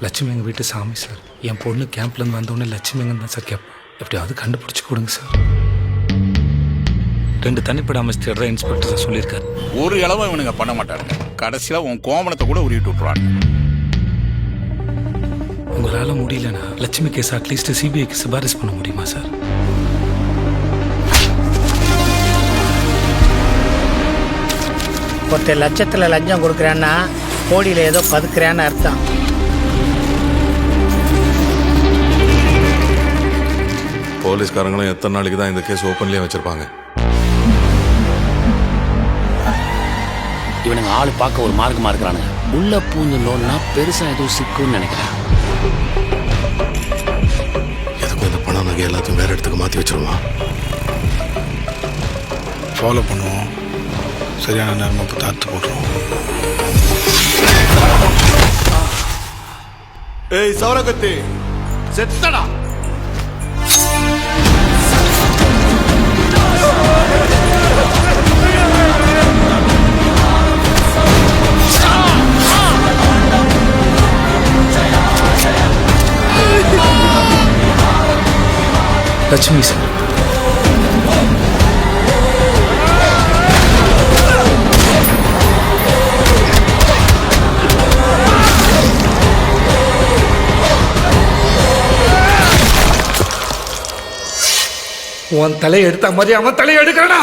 லட்சுமி எங்கள் வீட்டு சாமி சார். என் பொண்ணு கேம்ப்லேருந்து வந்தோடனே லட்சுமி எங்கன்னு தான் சார் கேட்பேன். எப்படியாவது கண்டுபிடிச்சி கொடுங்க சார். 2 தனிப்பட அமைச்சு தேடுற இன்ஸ்பெக்டர் சார் சொல்லியிருக்காரு. ஒரு இளவும் இவனுங்க பண்ண மாட்டாருங்க. கடைசியில் உன் கோமணத்தை கூட உருவிட்டு விட்டுருவாங்க. உங்களால் முடியலன்னா லட்சுமி கேஸ் அட்லீஸ்ட் சிபிஐக்கு சிபாரிசு பண்ண முடியுமா சார்? ஒருத்தர் லட்சத்தில் லஞ்சம் கொடுக்குறான்னா கோடியில் ஏதோ பதுக்குறான்னு அர்த்தம். போலீஸ்காரங்களும் எத்தனை நாளைக்கு தான் இந்த கேஸ் ஓப்பன்லேயே வச்சிருப்பாங்க? இவனுங்க ஆள் பார்க்க ஒரு மார்க்கமாக இருக்கிறானுங்க. உள்ள பூந்து லோன்னா பெருசாக எதுவும் சிக்குன்னு நினைக்கிறேன். எதுக்கும் இந்த பணம் நகை எல்லாத்தையும் வேற இடத்துக்கு மாற்றி வச்சிருவான். ஃபாலோ பண்ணுவோம். சரியான நேரம் அப்போ தாத்து போட்டுருவோம். ஏய் சவரகத்தி செத்தடா. லட்சுமி சார், உன் தலையை எடுத்த மாதிரி அவன் தலையை எடுக்கிறானா?